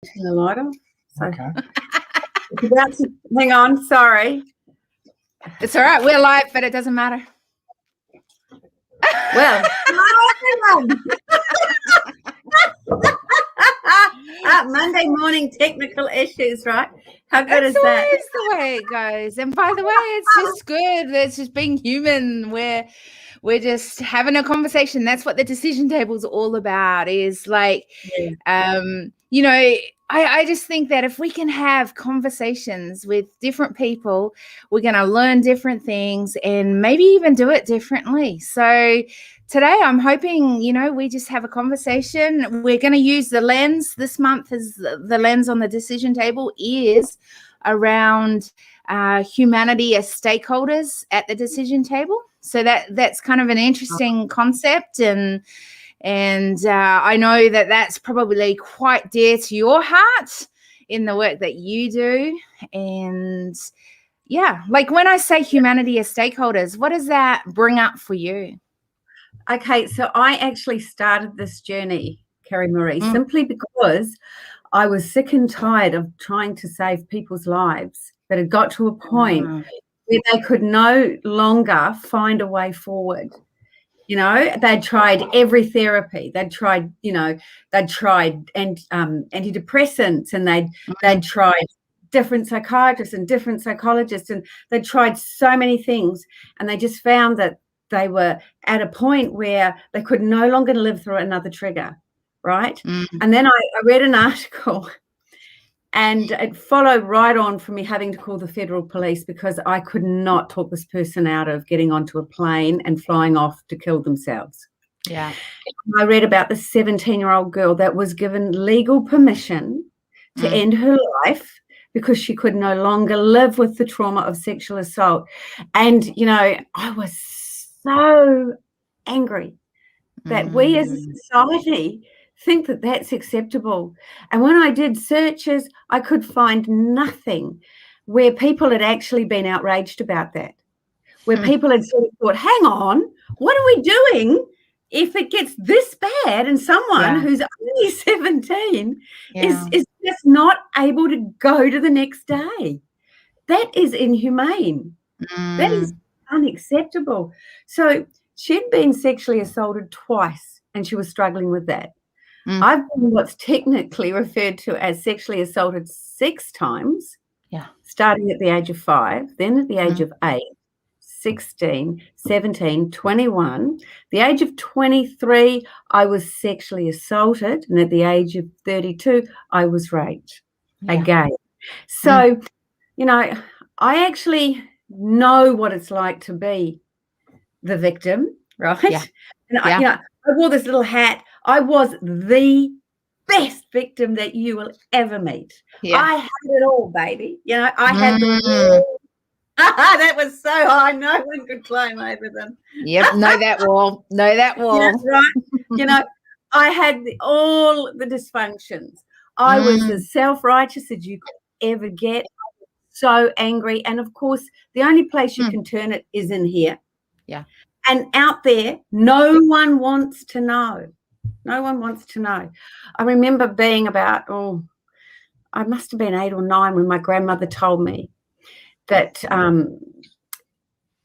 The lighter. So Okay. it's about to, hang on, sorry. It's all right. We're live, but it doesn't matter. Well, Monday morning technical issues, right? How good is that? That's always the way it goes. And by the way, it's just good. It's just being human. We're just having a conversation. That's what the decision table is all about. Is like, you know, I just think that if we can have conversations with different people, we're going to learn different things and maybe even do it differently. So today I'm hoping, you know, we just have a conversation. We're going to use the lens this month. Is the lens on the decision table is around humanity as stakeholders at the decision table. So that's kind of an interesting concept, and I know that that's probably quite dear to your heart in the work that you do. And yeah, like when I say humanity as stakeholders, what does that bring up for you? Okay, so I actually started this journey, Carrie Marie, simply because I was sick and tired of trying to save people's lives that had got to a point where they could no longer find a way forward. You know, they'd tried every therapy. They'd tried, antidepressants, and they'd tried different psychiatrists and different psychologists, and they'd tried so many things, and they just found that they were at a point where they could no longer live through another trigger, right? And then I read an article, and it followed right on from me having to call the federal police because I could not talk this person out of getting onto a plane and flying off to kill themselves. Yeah. I read about the 17-year-old girl that was given legal permission to end her life because she could no longer live with the trauma of sexual assault. And, you know, I was so angry that we as a society think that that's acceptable. And when I did searches, I could find nothing where people had actually been outraged about that, where people had sort of thought, hang on, what are we doing if it gets this bad and someone who's only 17 is just not able to go to the next day? That is inhumane. That is unacceptable. So she'd been sexually assaulted twice and she was struggling with that. I've been what's technically referred to as sexually assaulted 6 times, starting at the age of 5, then at the age of 8, 16, 17, 21. The age of 23, I was sexually assaulted, and at the age of 32, I was raped again. So, you know, I actually know what it's like to be the victim, right? And I wore this little hat. I was the best victim that you will ever meet. I had it all, baby. You know, I had the wall. That was so high, no one could climb over them. Yep, know that wall. Know that wall. Yeah, right. You know, I had all the dysfunctions. I was as self-righteous as you could ever get. I was so angry. And, of course, the only place you can turn it is in here. Yeah. And out there, no one wants to know. No one wants to know. I remember being about, I must have been 8 or 9 when my grandmother told me that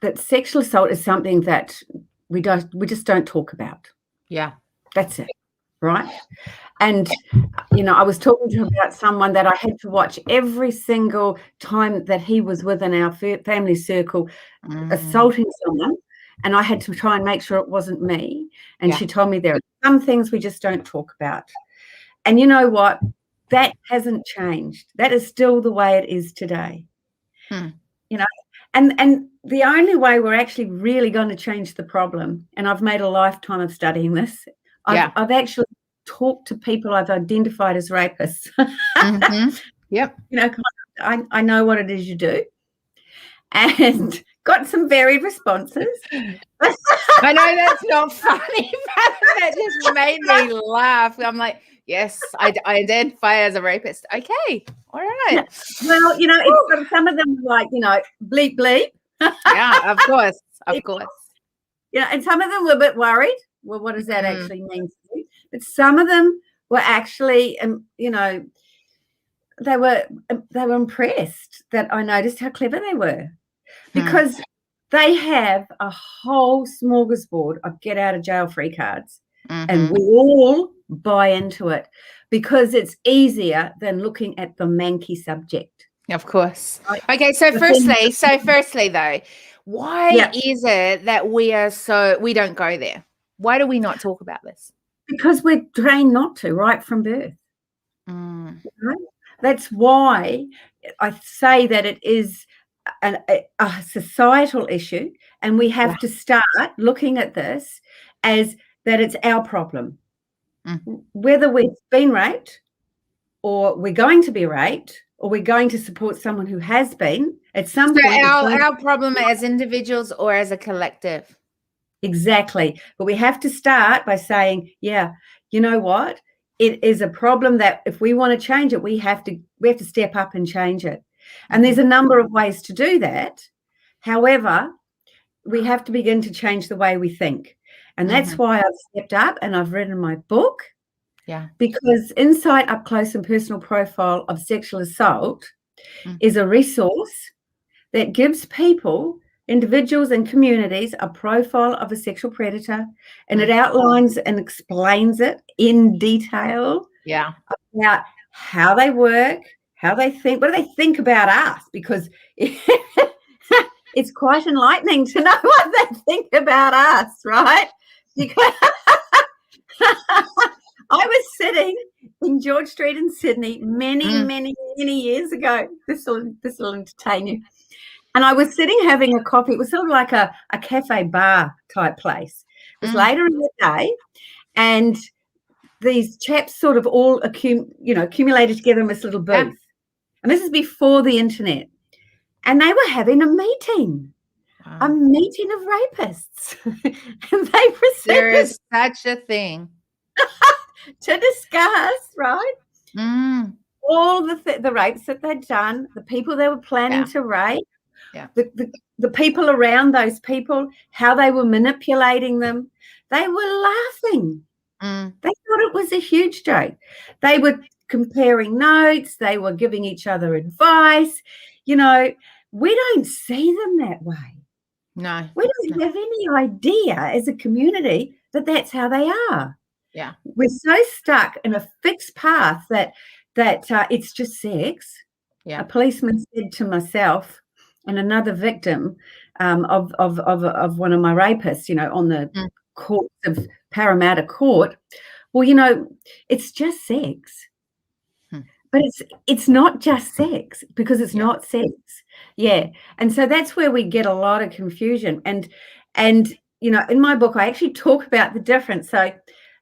that sexual assault is something that we just don't talk about. Yeah. That's it, right? And, you know, I was talking to her about someone that I had to watch every single time that he was within our family circle assaulting someone. And I had to try and make sure it wasn't me. And she told me there are some things we just don't talk about. And you know what? That hasn't changed. That is still the way it is today. You know, and the only way we're actually really going to change the problem, and I've made a lifetime of studying this, I've actually talked to people I've identified as rapists. Yep. You know, I know what it is you do. And got some varied responses. I know that's not funny, but that just made me laugh. I'm like, yes, I identify as a rapist. Okay, all right. Well, you know, some of them were like, you know, bleep, bleep. Yeah, of course. You know, and some of them were a bit worried. Well, what does that actually mean to you? But some of them were actually, you know, they were impressed that I noticed how clever they were, because they have a whole smorgasbord of get out of jail free cards, and we all buy into it because it's easier than looking at the manky subject. Of course. Okay, so firstly though, why is it that we don't go there? Why do we not talk about this? Because we're trained not to, right from birth. Right? That's why I say that it is a societal issue, and we have to start looking at this as that it's our problem. Whether we've been raped, or we're going to be raped, or we're going to support someone who has been at some point. Our problem as individuals or as a collective. Exactly. But we have to start by saying, yeah, you know what? It is a problem that if we want to change it, we have to step up and change it. And there's a number of ways to do that. However, we have to begin to change the way we think. And that's why I've stepped up and I've written my book. Yeah. Because Inside Up Close and Personal Profile of Sexual Assault is a resource that gives people, individuals and communities, a profile of a sexual predator, and it outlines and explains it in detail about how they work, how they think, what do they think about us, because it's quite enlightening to know what they think about us, right? Because I was sitting in George Street in Sydney many years ago. This will entertain you. And I was sitting having a coffee. It was sort of like a cafe bar type place. It was later in the day, and these chaps sort of all accumulated together in this little booth. Yeah. And this is before the internet. And they were having a meeting. Wow. A meeting of rapists. And they proceeded. There is such a thing. To discuss, right? All the rapes that they'd done, the people they were planning to rape, the people around those people, how they were manipulating them. They were laughing. They thought it was a huge joke. They were comparing notes. They were giving each other advice. You know, we don't see them that way. No. We don't have any idea as a community that that's how they are. Yeah. We're so stuck in a fixed path that it's just sex. Yeah. A policeman said to myself and another victim of one of my rapists, you know, on the courts of Parramatta Court, well, you know, it's just sex. But it's not just sex, because it's not sex. Yeah. And so that's where we get a lot of confusion. And you know, in my book, I actually talk about the difference. So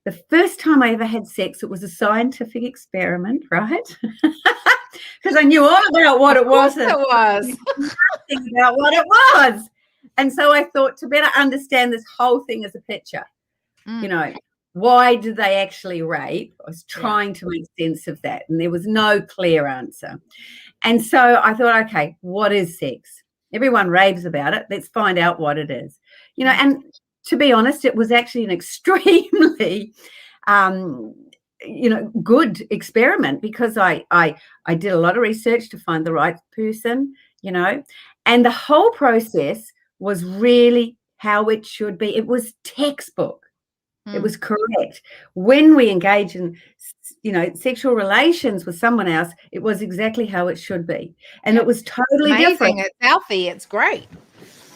the first time I ever had sex, it was a scientific experiment, right? Because I knew all about what it was. It was. Nothing about what it was. And so I thought, to better understand this whole thing as a picture, you know, why did they actually rape? I was trying to make sense of that, and there was no clear answer. And so I thought, okay, what is sex? Everyone raves about it. Let's find out what it is. You know, and to be honest, it was actually an extremely, good experiment, because I did a lot of research to find the right person, you know, and the whole process was really how it should be. It was textbook. It was correct. When we engage in, you know, sexual relations with someone else, it was exactly how it should be. And it was totally different. It's healthy. It's great.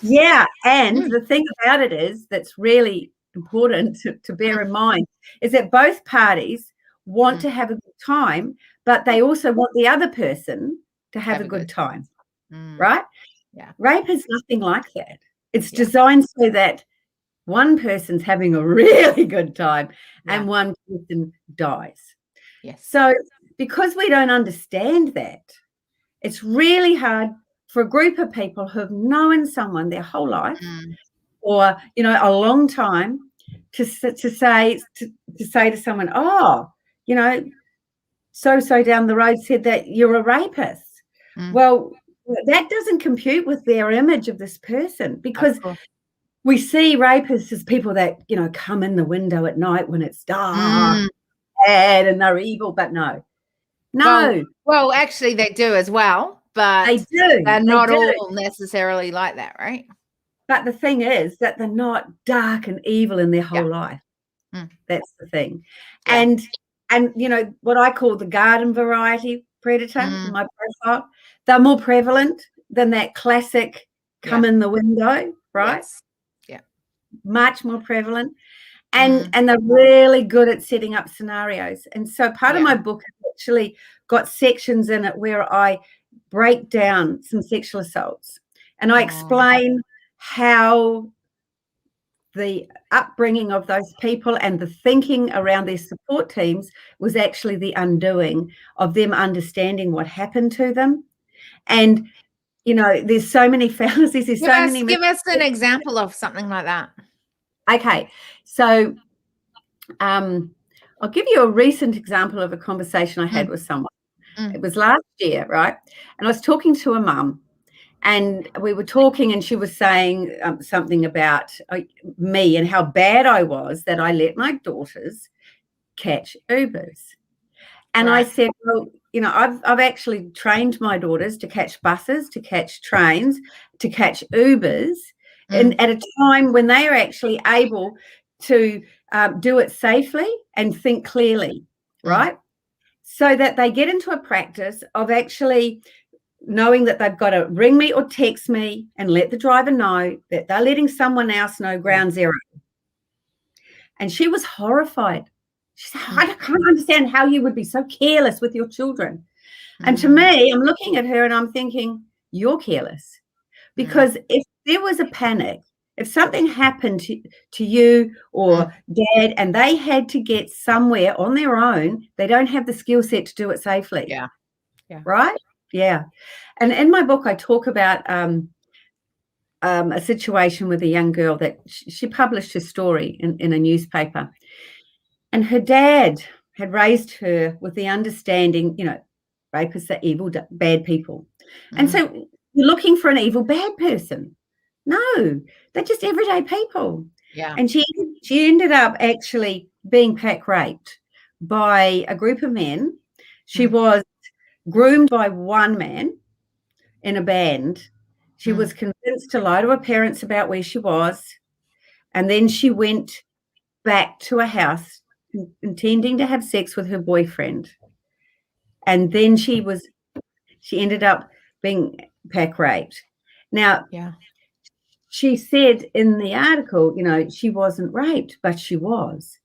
Yeah. And the thing about it is, that's really important to bear in mind, is that both parties want to have a good time, but they also want the other person to have a good time. Right? Yeah. Rape is nothing like that. It's designed so that one person's having a really good time and one person dies. Yes. So because we don't understand that, it's really hard for a group of people who have known someone their whole life or, you know, a long time to say to someone, oh, you know, so down the road said that you're a rapist. Well, that doesn't compute with their image of this person, because we see rapists as people that, you know, come in the window at night when it's dark and they're evil. But no, No. Well, actually they do as well, but they do. they're They not do. all necessarily like that, right? But the thing is that they're not dark and evil in their whole Yeah. life. That's the thing. Yeah. And you know what I call the garden variety predator in my profile, they're more prevalent than that classic come in the window, right? Yes. Yeah. Much more prevalent. And they're really good at setting up scenarios. And so part of my book has actually got sections in it where I break down some sexual assaults and I explain how the upbringing of those people and the thinking around their support teams was actually the undoing of them understanding what happened to them. And, you know, there's so many fallacies. There's Give us an example of something like that. Okay. So I'll give you a recent example of a conversation I had with someone. It was last year, right? And I was talking to a mum. And we were talking and she was saying something about me and how bad I was that I let my daughters catch Ubers. And I said, well, you know, I've actually trained my daughters to catch buses, to catch trains, to catch Ubers, and at a time when they are actually able to do it safely and think clearly, right? So that they get into a practice of actually knowing that they've got to ring me or text me and let the driver know that they're letting someone else know ground zero. And she was horrified. She said, I can't understand how you would be so careless with your children. And to me, I'm looking at her and I'm thinking, you're careless. Because if there was a panic, if something happened to you or dad and they had to get somewhere on their own, they don't have the skill set to do it safely. Yeah. Right? Yeah. And in my book, I talk about a situation with a young girl that she published her story in a newspaper. And her dad had raised her with the understanding, you know, rapists are evil, bad people. And so you're looking for an evil, bad person. No, they're just everyday people. Yeah. And she ended up actually being pack raped by a group of men. She was groomed by one man in a band. She was convinced to lie to her parents about where she was. And then she went back to a house intending to have sex with her boyfriend. And then she ended up being pack raped. Now, she said in the article, you know, she wasn't raped, but she was.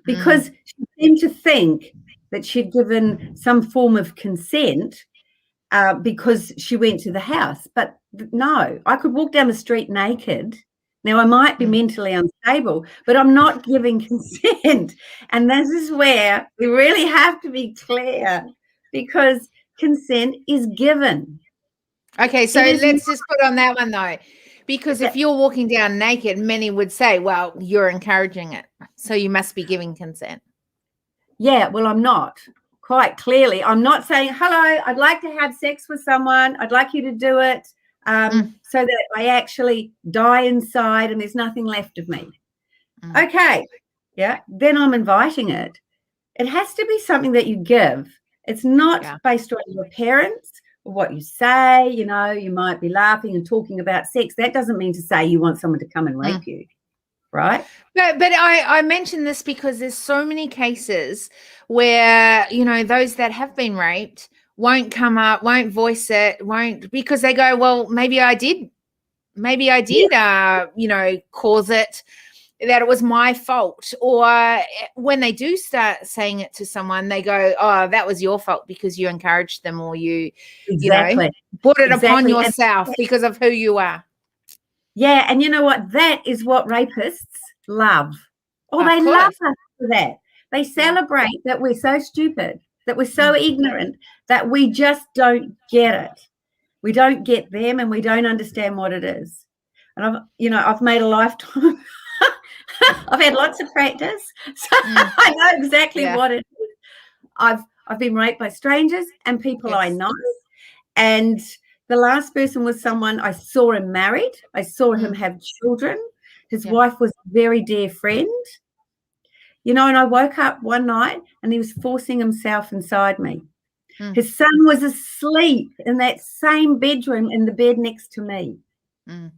Because she seemed to think that she'd given some form of consent because she went to the house. But no, I could walk down the street naked. Now, I might be mentally unstable, but I'm not giving consent. And this is where we really have to be clear because consent is given. Okay, so let's just put on that one, though. Because if you're walking down naked, many would say, well, you're encouraging it. So you must be giving consent. Yeah, well, I'm not. Quite clearly, I'm not saying, hello, I'd like to have sex with someone. I'd like you to do it so that I actually die inside and there's nothing left of me. Okay, yeah, then I'm inviting it. It has to be something that you give. It's not based on your parents or what you say. You know, you might be laughing and talking about sex. That doesn't mean to say you want someone to come and rape you. Right. But I mention this because there's so many cases where, you know, those that have been raped won't come up, won't voice it, won't, because they go, well, maybe I did, you know, cause it, that it was my fault. Or when they do start saying it to someone, they go, oh, that was your fault because you encouraged them or you, you know, brought it upon yourself because of who you are. Yeah, and you know what? That is what rapists love. Oh, they love us for that. They celebrate that we're so stupid, that we're so ignorant, that we just don't get it. We don't get them and we don't understand what it is. And I've made a lifetime. I've had lots of practice, so I know exactly what it is. I've been raped by strangers and people I know, and the last person was someone I saw him married. I saw him have children. His wife was a very dear friend. You know, and I woke up one night and he was forcing himself inside me. Mm. His son was asleep in that same bedroom in the bed next to me. Mm.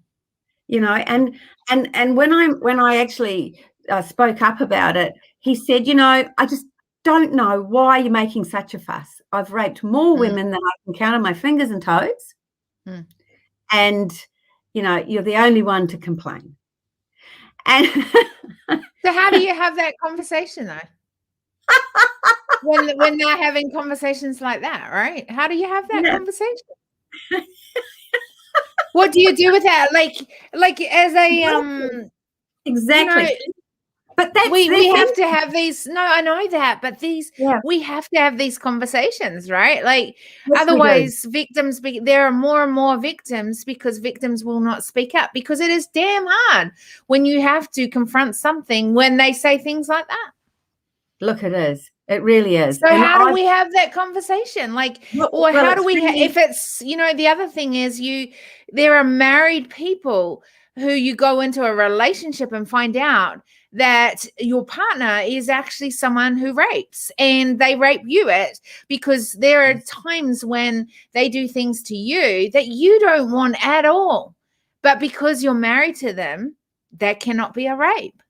You know, and when I actually spoke up about it, he said, you know, I just don't know why you're making such a fuss. I've raped more women than I can count on my fingers and toes. Mm. And, you know, you're the only one to complain. And so how do you have that conversation though? when they're having conversations like that, right? How do you have that conversation? What do you do with that? Like as a exactly. You know, but that's we have to have these. No, I know that, but we have to have these conversations, right? Like otherwise, victims. There are more and more victims because victims will not speak up because it is damn hard when you have to confront something when they say things like that. Look, it is. It really is. So and how do we have that conversation? Like, or how do we? If it's the other thing is there are married people who you go into a relationship and find out that your partner is actually someone who rapes and they rape you because there are times when they do things to you that you don't want at all. But because you're married to them, that cannot be a rape.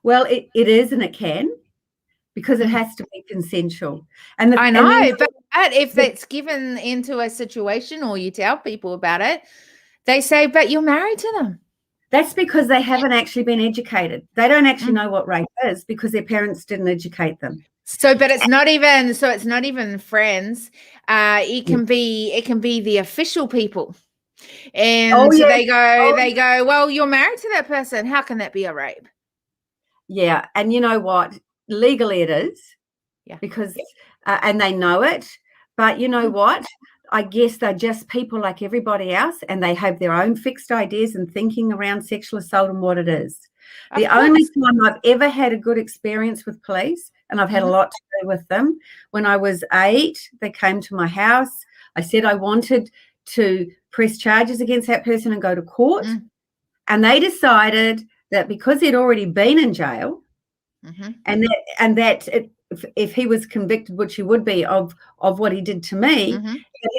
Well, it is and it can because it has to be consensual. And I know, but if it's given into a situation or you tell people about it, they say, but you're married to them. That's because they haven't actually been educated. They don't actually know what rape is because their parents didn't educate them. So, but it's not even friends. It can be the official people. And they go, well, you're married to that person. How can that be a rape? Yeah. And you know what? Legally it is. Yeah. Because, and they know it. But you know what? I guess they're just people like everybody else and they have their own fixed ideas and thinking around sexual assault and what it is. The only time I've ever had a good experience with police, and I've had a lot to do with them, when I was 8, they came to my house. I said I wanted to press charges against that person and go to court. And they decided that because he'd already been in jail and that if he was convicted, which he would be of what he did to me,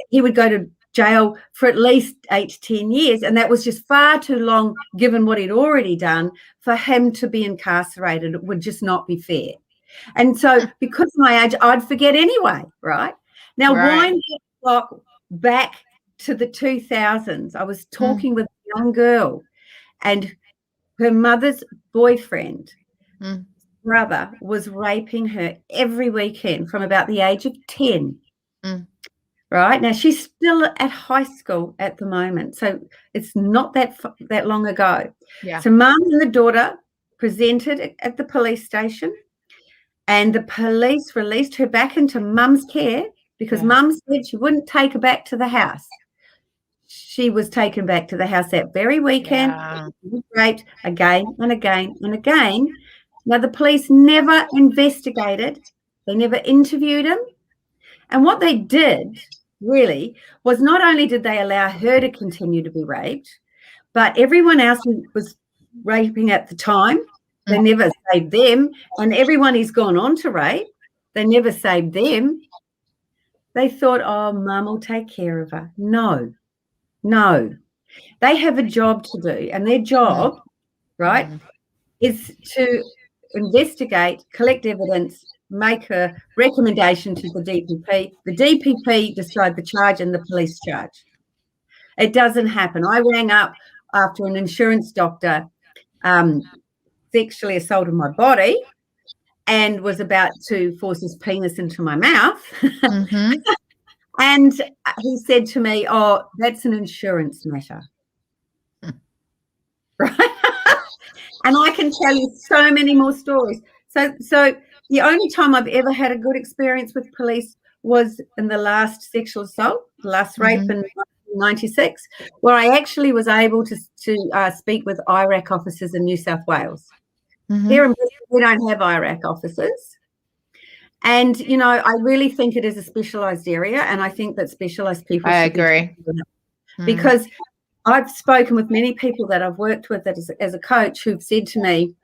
he would go to jail for at least 8 to 10 years. And that was just far too long, given what he'd already done, for him to be incarcerated. It would just not be fair. And so because of my age, I'd forget anyway, right? Now, wind the clock back to the 2000s. I was talking with a young girl and her mother's boyfriend brother was raping her every weekend from about the age of 10. Right now, she's still at high school at the moment, so it's not that long ago. Yeah. So, mum and the daughter presented at the police station, and the police released her back into mum's care because mum said she wouldn't take her back to the house. She was taken back to the house that very weekend. She was raped again and again and again. Now, the police never investigated. They never interviewed him. And what they did, really, was not only did they allow her to continue to be raped, but everyone else who was raping at the time, they never saved them. And everyone he's gone on to rape, they never saved them. They thought, oh, mum will take care of her. No. They have a job to do. And their job, right, is to investigate, collect evidence, make a recommendation to the DPP. The DPP decide the charge and the police charge. It doesn't happen. I rang up after an insurance doctor sexually assaulted my body and was about to force his penis into my mouth. And he said to me, oh, that's an insurance matter. Right? And I can tell you so many more stories. So the only time I've ever had a good experience with police was in the last sexual assault, the last rape in 1996, where I actually was able to speak with IRAC officers in New South Wales. Here in Brisbane, we don't have IRAC officers. And, you know, I really think it is a specialised area, and I think that specialised people should agree. Because I've spoken with many people that I've worked with as a coach who've said to me,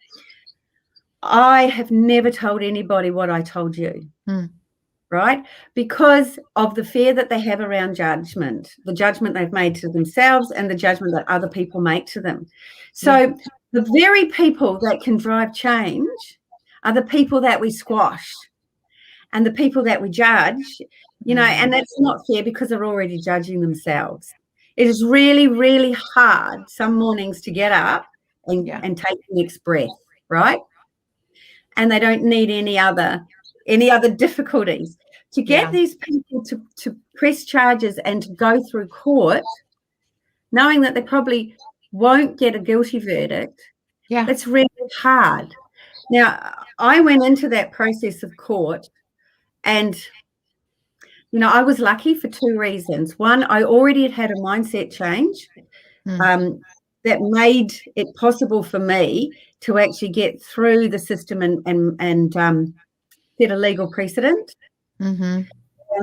I have never told anybody what I told you. right? Because of the fear that they have around judgment, the judgment they've made to themselves and the judgment that other people make to them. So the very people that can drive change are the people that we squash and the people that we judge, and that's not fair because they're already judging themselves. It is really, really hard some mornings to get up and take the next breath, right? And they don't need any other difficulties. To get these people to press charges and to go through court, knowing that they probably won't get a guilty verdict, that's really hard. Now, I went into that process of court and, I was lucky for two reasons. One, I already had a mindset change that made it possible for me to actually get through the system and set a legal precedent around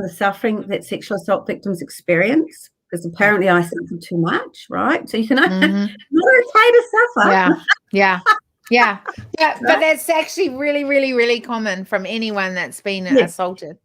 the suffering that sexual assault victims experience, because apparently I suffered too much, right? So not okay to suffer. Yeah. But that's actually really, really, really common from anyone that's been assaulted.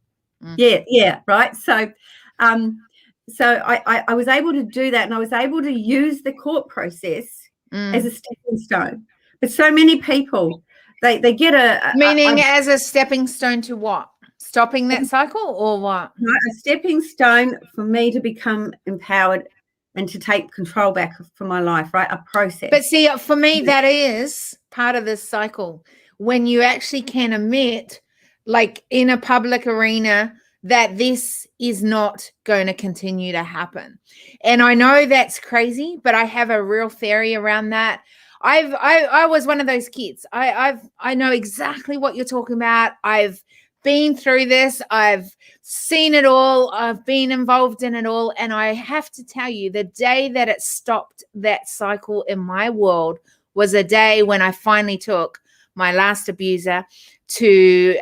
Yeah, right. So I was able to do that, and I was able to use the court process as a stepping stone. But so many people, they get as a stepping stone to what? Stopping that cycle or what? A stepping stone for me to become empowered and to take control back for my life, right? A process. But see, for me, that is part of this cycle. When you actually can admit, like in a public arena, that this is not going to continue to happen. And I know that's crazy, but I have a real theory around that. I was one of those kids. I know exactly what you're talking about. I've been through this. I've seen it all. I've been involved in it all. And I have to tell you, the day that it stopped that cycle in my world was a day when I finally took my last abuser to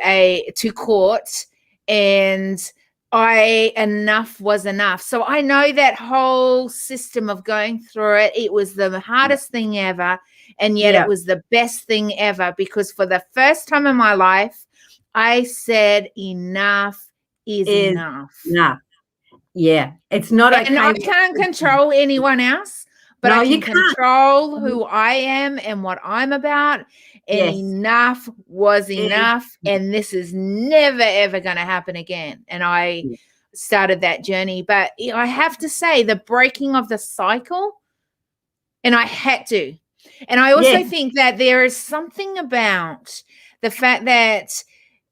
court, and enough was enough. So I know that whole system of going through it. It was the hardest thing ever, and yet it was the best thing ever, because for the first time in my life, I said enough is enough. Yeah, it's not okay. And I can't control anyone else, but I can control who I am and what I'm about. And enough was enough. And this is never, ever going to happen again. And I started that journey. But I have to say, the breaking of the cycle, and I had to. And I also think that there is something about the fact that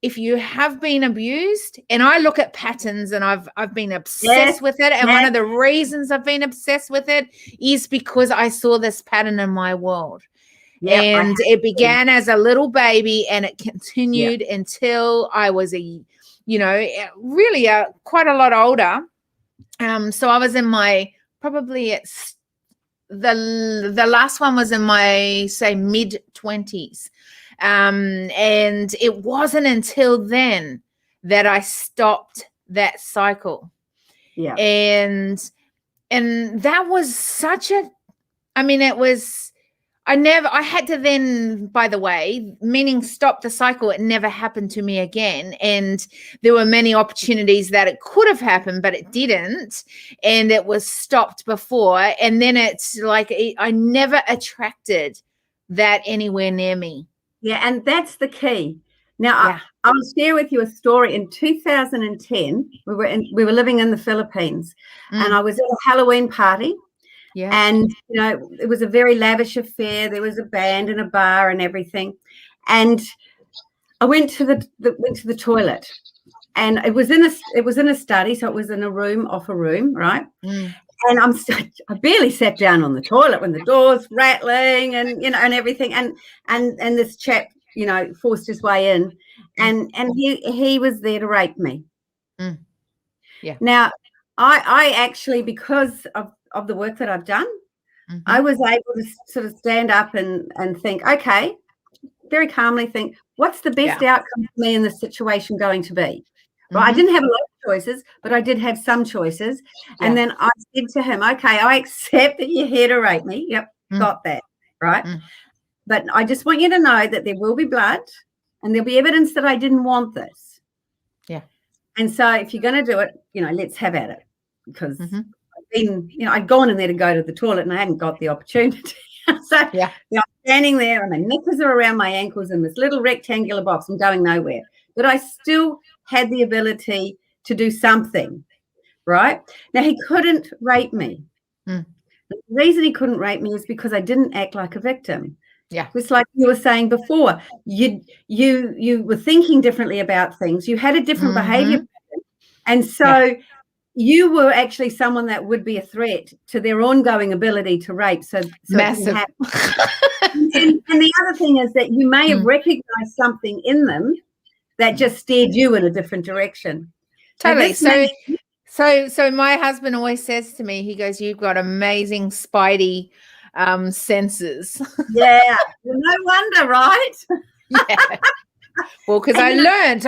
if you have been abused, and I look at patterns, and I've been obsessed with it. And one of the reasons I've been obsessed with it is because I saw this pattern in my world. And it began as a little baby, and it continued until I was quite a lot older. So I was in my, probably the last one was in my, say, mid-20s. And it wasn't until then that I stopped that cycle. Yeah. And that was such a, I had to then, by the way, meaning stop the cycle. It never happened to me again. And there were many opportunities that it could have happened, but it didn't. And it was stopped before. And then it's like, I never attracted that anywhere near me. Yeah, and that's the key. Now, I'll share with you a story. In 2010, we were living in the Philippines, and I was at a Halloween party. Yeah. And, it was a very lavish affair. There was a band and a bar and everything. And I went to the toilet, and it was in a study, so it was in a room off a room, right? And I barely sat down on the toilet when the door's rattling and and everything. And this chap, forced his way in, and he was there to rape me. Yeah. Now, I actually, because of the work that I've done, I was able to sort of stand up and think, okay, very calmly think, what's the best outcome for me in this situation going to be? Right? I didn't have a lot of choices, but I did have some choices. And then I said to him, okay, I accept that you're here to rape me. Yep, got that, right? But I just want you to know that there will be blood, and there'll be evidence that I didn't want this. Yeah. And so if you're going to do it, let's have at it, because I'd gone in there to go to the toilet and I hadn't got the opportunity. So I'm standing there and the knickers are around my ankles in this little rectangular box. I'm going nowhere. But I still had the ability to do something, right? Now, he couldn't rape me. The reason he couldn't rape me is because I didn't act like a victim. Yeah. It's like you were saying before, you were thinking differently about things. You had a different behavior. And so you were actually someone that would be a threat to their ongoing ability to rape. So massive. And the other thing is that you may have recognized something in them that just steered you in a different direction. Totally. So my husband always says to me, he goes, "You've got amazing spidey senses." Yeah. Well, no wonder, right? Yeah. Well, because I learned,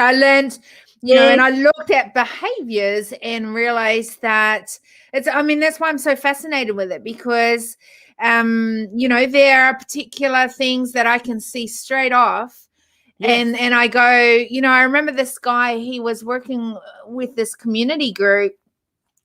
and I looked at behaviors and realized that that's why I'm so fascinated with it, because, there are particular things that I can see straight off. Yes. And I go, I remember this guy, he was working with this community group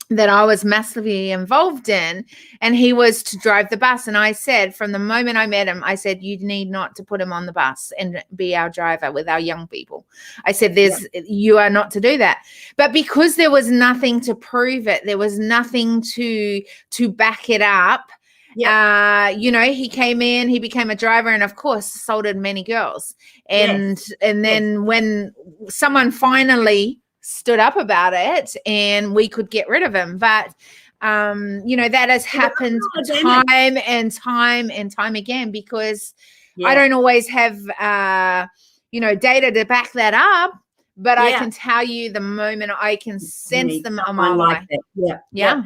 that I was massively involved in, and he was to drive the bus. And I said, from the moment I met him, I said, you need not to put him on the bus and be our driver with our young people. I said, you are not to do that. But because there was nothing to prove it, there was nothing to back it up. Yeah. He came in, he became a driver, and of course assaulted many girls. And then when someone finally stood up about it and we could get rid of him, but that has happened time and time again, because I don't always have data to back that up, but I can tell you the moment I can sense them on my life. Yeah.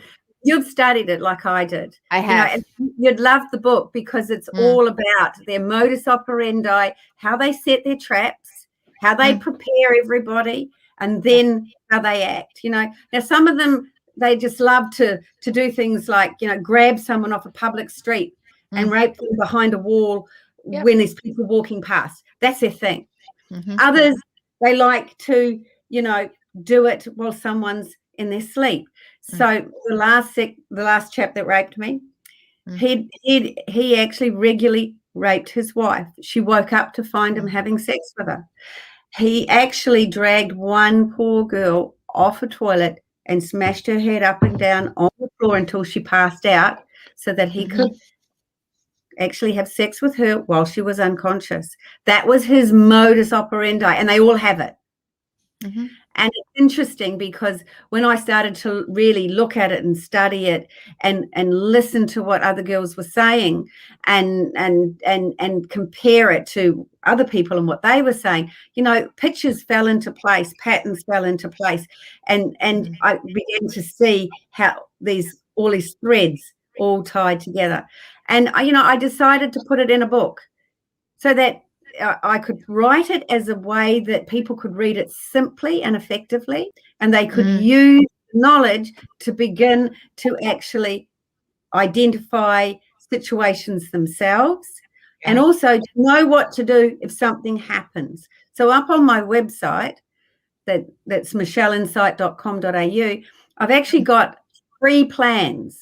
You've studied it like I did. I have. And you'd love the book because it's all about their modus operandi, how they set their traps, how they prepare everybody, and then how they act. Now some of them, they just love to do things like, grab someone off a public street and rape them behind a wall when there's people walking past. That's their thing. Others, they like to, do it while someone's in their sleep. So the last chap that raped me, he actually regularly raped his wife. She woke up to find him having sex with her. He actually dragged one poor girl off a toilet and smashed her head up and down on the floor until she passed out, so that he could actually have sex with her while she was unconscious. That was his modus operandi, and they all have it. And it's interesting because when I started to really look at it and study it and listen to what other girls were saying and compare it to other people and what they were saying, pictures fell into place, patterns fell into place, and I began to see how all these threads all tied together. And I decided to put it in a book so that I could write it as a way that people could read it simply and effectively, and they could use knowledge to begin to actually identify situations themselves, and also to know what to do if something happens. So up on my website, that's michelleinsight.com.au, I've actually got 3 plans.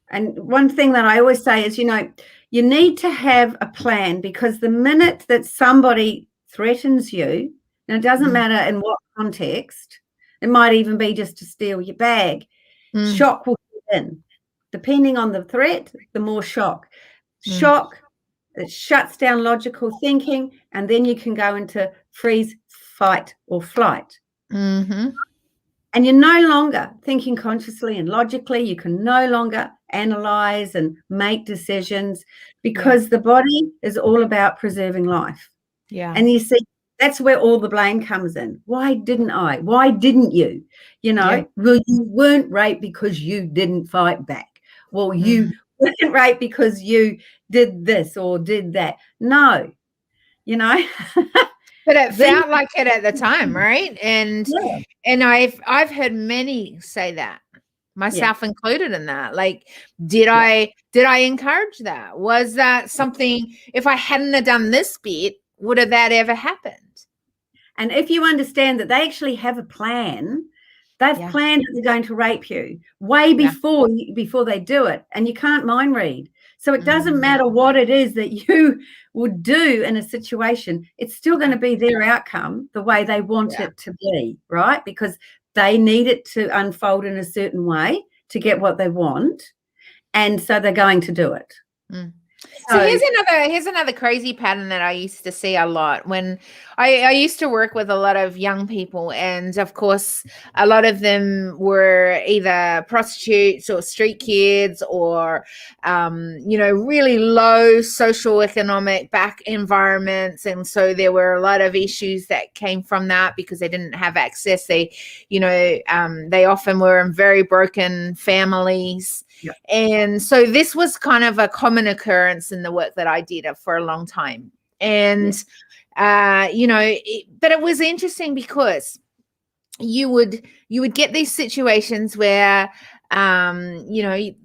And one thing that I always say is, you need to have a plan, because the minute that somebody threatens you, and it doesn't matter in what context, it might even be just to steal your bag, shock will set in. Depending on the threat, the more shock. Shock, it shuts down logical thinking, and then you can go into freeze, fight, or flight. And you're no longer thinking consciously and logically. You can no longer analyze and make decisions, because the body is all about preserving life. And you see, that's where all the blame comes in. Why didn't I? Why didn't you? Well, you weren't raped because you didn't fight back. Well, you weren't raped because you did this or did that. No, But it felt like it at the time, right? And I've heard many say that, myself included in that. Like, did I encourage that? Was that something, if I hadn't have done this bit, would have that ever happened? And if you understand that they actually have a plan, they've planned that they're going to rape you way before they do it, and you can't mind read. So it doesn't matter what it is that you would do in a situation, it's still going to be their outcome the way they want it to be, right? Because they need it to unfold in a certain way to get what they want, and so they're going to do it. So here's another crazy pattern that I used to see a lot when I used to work with a lot of young people, and of course a lot of them were either prostitutes or street kids or really low socioeconomic back environments, and so there were a lot of issues that came from that because they didn't have access. They often were in very broken families. Yep. And so this was kind of a common occurrence in the work that I did for a long time. And, but it was interesting because you would get these situations where, the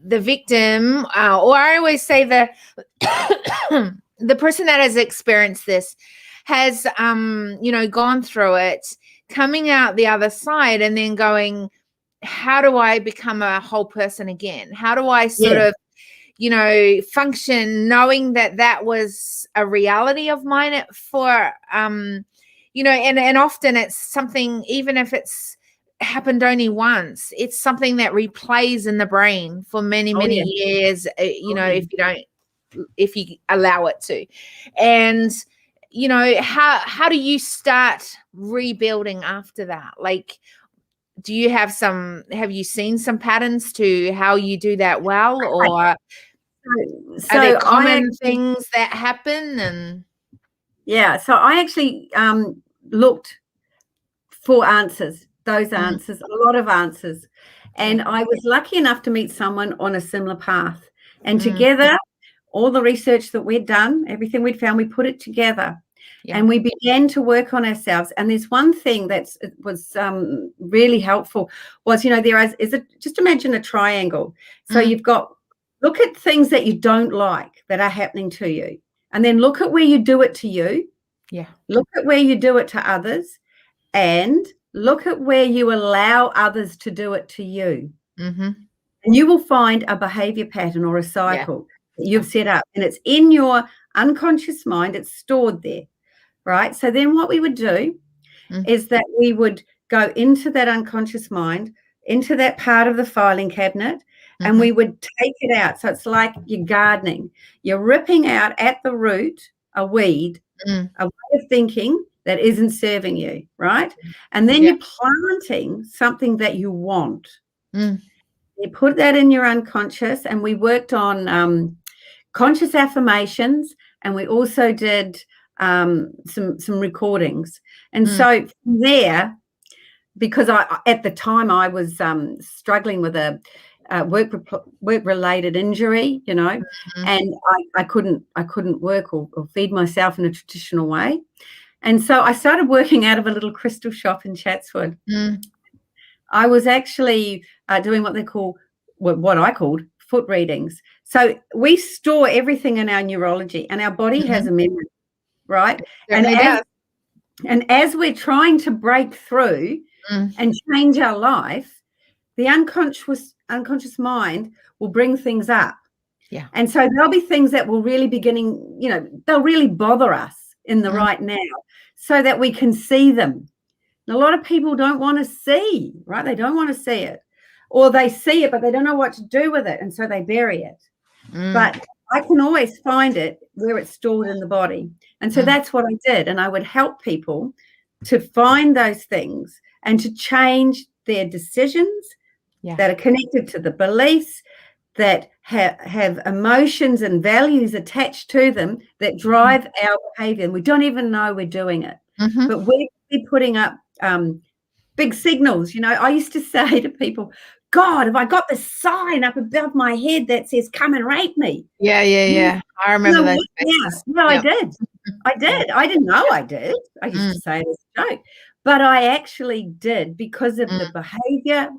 victim, or I always say the person that has experienced this has, gone through it, coming out the other side and then going, how do I become a whole person again? How do I sort of, function knowing that was a reality of mine for, and often it's something, even if it's happened only once, it's something that replays in the brain for many years, if you allow it to. And, how do you start rebuilding after that? Like, have you seen some patterns to how you do that well, or are there common things that happen? And so I actually looked for answers, those answers, a lot of answers, and I was lucky enough to meet someone on a similar path, and together, all the research that we'd done, everything we'd found, we put it together. And we began to work on ourselves. And there's one thing that was really helpful was, just imagine a triangle. So you've got, look at things that you don't like that are happening to you. And then look at where you do it to you. Yeah. Look at where you do it to others. And look at where you allow others to do it to you. And you will find a behavior pattern or a cycle that you've set up. And it's in your unconscious mind. It's stored there. Right. So then what we would do is that we would go into that unconscious mind, into that part of the filing cabinet, and we would take it out. So it's like you're gardening. You're ripping out at the root a weed, a way of thinking that isn't serving you. Right. And then you're planting something that you want. You put that in your unconscious, and we worked on conscious affirmations, and we also did some recordings. And so from there, because at the time I was struggling with a work-related injury, and I couldn't work or feed myself in a traditional way. And so I started working out of a little crystal shop in Chatswood. I was actually doing what I called foot readings. So we store everything in our neurology, and our body has a memory. Right. And as we're trying to break through and change our life, the unconscious mind will bring things up. Yeah. And so there'll be things that will really they'll really bother us in the right now so that we can see them. And a lot of people don't want to see, right? They don't want to see it, or they see it, but they don't know what to do with it. And so they bury it. But I can always find it where it's stored in the body. And so that's what I did. And I would help people to find those things and to change their decisions that are connected to the beliefs that have emotions and values attached to them that drive our behavior. And we don't even know we're doing it. But we're putting up big signals. I used to say to people, God, have I got the sign up above my head that says, come and rape me? Yeah. I remember those. I did. I didn't know I did. I used to say it as a joke. But I actually did because of the behavior,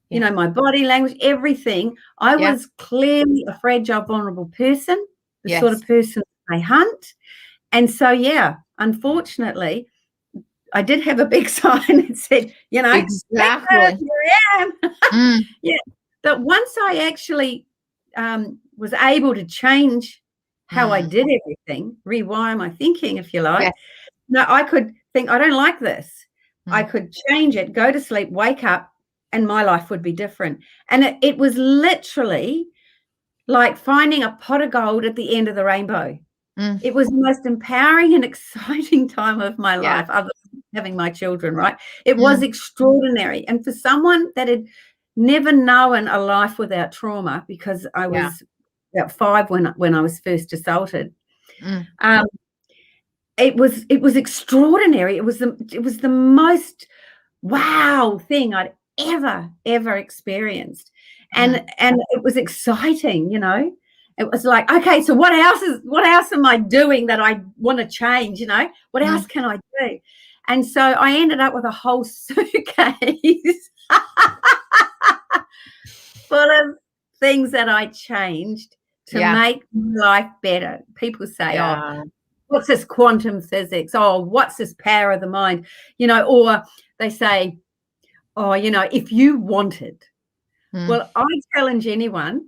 my body language, everything. I was clearly a fragile, vulnerable person, the sort of person I hunt. And so, unfortunately, I did have a big sign that said, you know, exactly. here I am. Yeah. But once I actually was able to change how I did everything, rewire my thinking, if you like. Yes. No, I could think, I don't like this. I could change it, go to sleep, wake up, and my life would be different. And it was literally like finding a pot of gold at the end of the rainbow. It was the most empowering and exciting time of my life, other than having my children, right? It was extraordinary. And for someone that had never known a life without trauma, because I was about 5 when I was first assaulted, it was extraordinary. It was the most wow thing I'd ever experienced. And it was exciting, you know. It was like, okay, so what else am I doing that I want to change, you know? What else can I do? And so I ended up with a whole suitcase full of things that I changed to make life better. People say, oh, what's this quantum physics? Oh, what's this power of the mind? You know, or they say, oh, you know, if you wanted. Well, I challenge anyone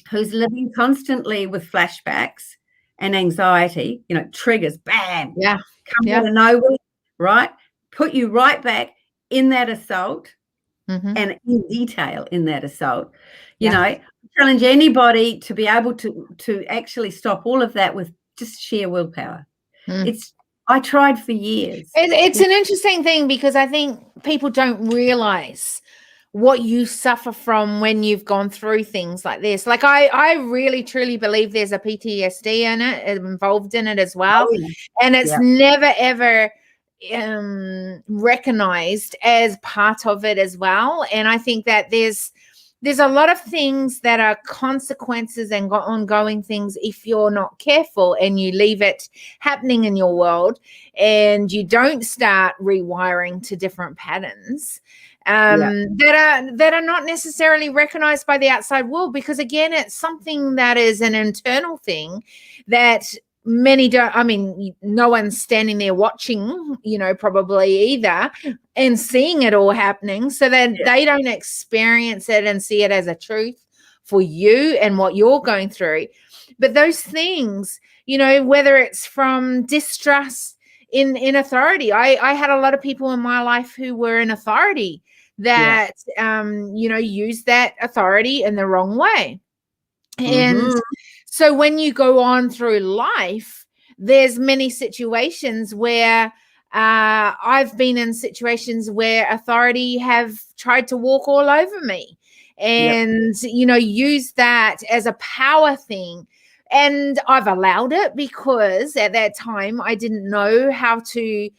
who's living constantly with flashbacks and anxiety, you know, triggers, bam, come out of nowhere, right? Put you right back in that assault and in detail in that assault. You know, I challenge anybody to be able to actually stop all of that with just sheer willpower. I tried for years. It's an interesting thing because I think people don't realize what you suffer from when you've gone through things like this. Like I really truly believe there's a PTSD in it, involved in it as well. And it's never ever recognized as part of it as well. And I think that there's a lot of things that are consequences and ongoing things if you're not careful and you leave it happening in your world and you don't start rewiring to different patterns that are not necessarily recognized by the outside world, because again, it's something that is an internal thing that many don't. I mean, no one's standing there watching, you know, probably either, and seeing it all happening, so that they don't experience it and see it as a truth for you and what you're going through. But those things, you know, whether it's from distrust in authority, I had a lot of people in my life who were in authority that you know, use that authority in the wrong way. And so when you go on through life, there's many situations where I've been in situations where authority have tried to walk all over me and you know, use that as a power thing. And I've allowed it because at that time I didn't know how to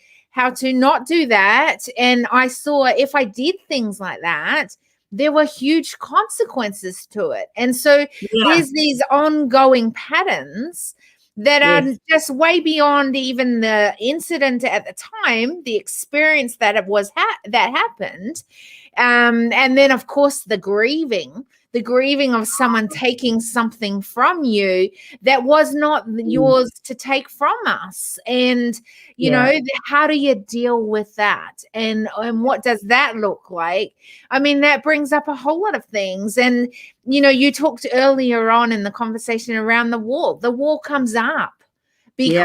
not do that. And I saw if I did things like that, there were huge consequences to it. And so there's these ongoing patterns that are just way beyond even the incident at the time, the experience that it was that happened. And then, of course, the grieving of someone taking something from you that was not yours to take from us. And, you know, how do you deal with that? And what does that look like? I mean, that brings up a whole lot of things. And, you know, you talked earlier on in the conversation around the wall. The wall comes up because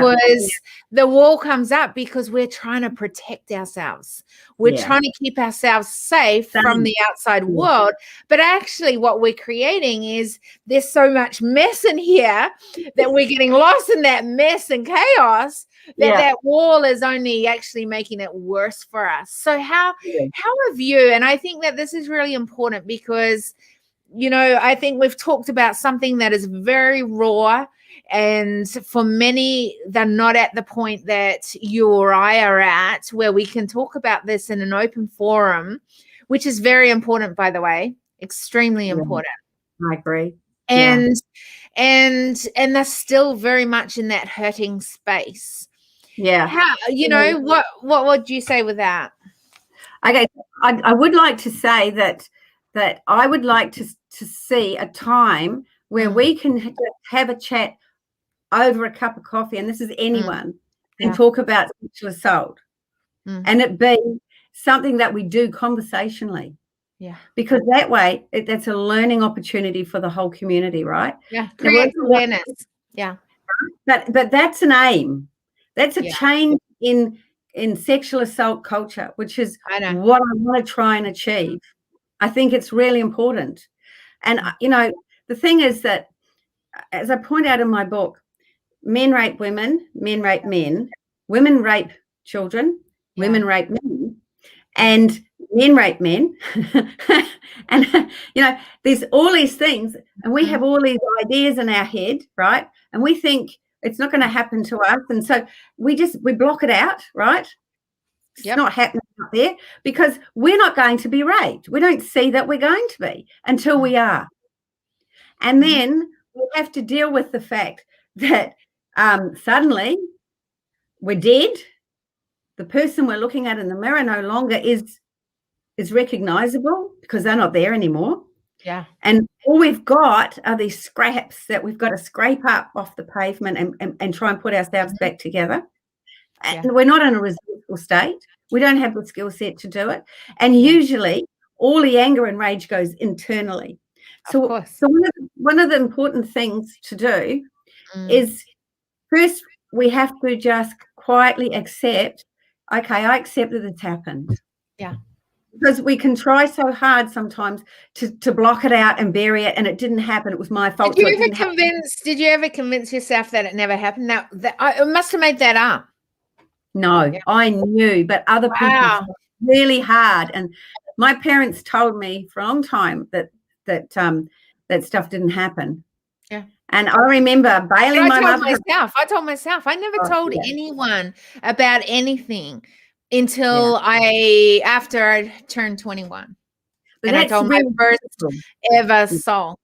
we're trying to protect ourselves. We're trying to keep ourselves safe from the outside world. But actually what we're creating is there's so much mess in here that we're getting lost in that mess and chaos that wall is only actually making it worse for us. So how have you, and I think that this is really important because, you know, I think we've talked about something that is very raw. And for many, they're not at the point that you or I are at, where we can talk about this in an open forum, which is very important, by the way, extremely important. I agree. And they're still very much in that hurting space. How, you know, what would you say with that? Okay, I would like to say that I would like to see a time where we can have a chat over a cup of coffee, and this is anyone, and talk about sexual assault, and it be something that we do conversationally. Yeah. Because that way, that's a learning opportunity for the whole community, right? Yeah. Create awareness. Yeah. But that's an aim. That's a change in sexual assault culture, which is what I want to try and achieve. I think it's really important. And, you know, the thing is that, as I point out in my book, men rape women, men rape men, women rape children, women rape men, and men rape men. And, you know, there's all these things, and we have all these ideas in our head, right? And we think it's not going to happen to us. And so we block it out, right? It's not happening out there because we're not going to be raped. We don't see that we're going to be until we are. And then we have to deal with the fact that suddenly we're dead. The person we're looking at in the mirror no longer is recognizable because they're not there anymore. Yeah. And all we've got are these scraps that we've got to scrape up off the pavement and try and put ourselves back together. And we're not in a resourceful state. We don't have the skill set to do it. And usually all the anger and rage goes internally. So one of the important things to do is first we have to just quietly accept, okay, I accept that it's happened. Yeah. Because we can try so hard sometimes to block it out and bury it, and it didn't happen. It was my fault. Did you ever convince yourself that it never happened? Now, I must have made that up. No, I knew, but other people really hard. And my parents told me for a long time that stuff didn't happen. Yeah. And I remember bailing my mother. I told myself. I never told anyone about anything until after I turned 21. But and I told my first ever soul.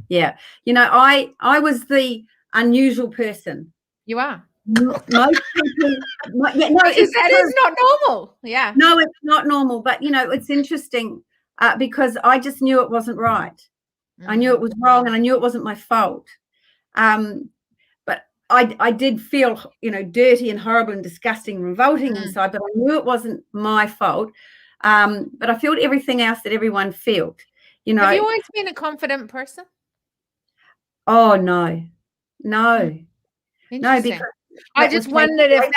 Yeah. You know, I was the unusual person. You are. Most people, because that is not normal. Yeah. No, it's not normal. But, you know, it's interesting because I just knew it wasn't right. I knew it was wrong and I knew it wasn't my fault. But I did feel, you know, dirty and horrible and disgusting and revolting inside, but I knew it wasn't my fault. But I felt everything else that everyone felt. You know. Have you always been a confident person? Oh, no. No, because I just wondered if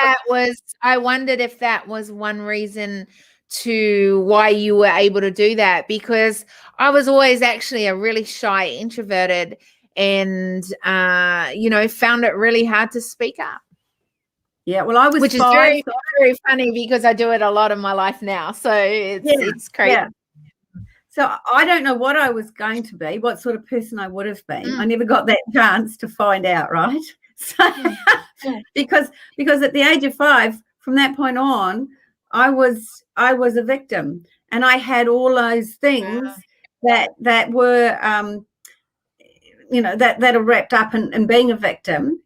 that was one reason to why you were able to do that, because I was always actually a really shy, introverted, and you know, found it really hard to speak up. Yeah, well, I was, which is very, very funny because I do it a lot in my life now. So it's crazy. Yeah. So I don't know what I was going to be, what sort of person I would have been. I never got that chance to find out, right? So because at the age of 5, from that point on, I was a victim, and I had all those things that were you know, that are wrapped up in being a victim.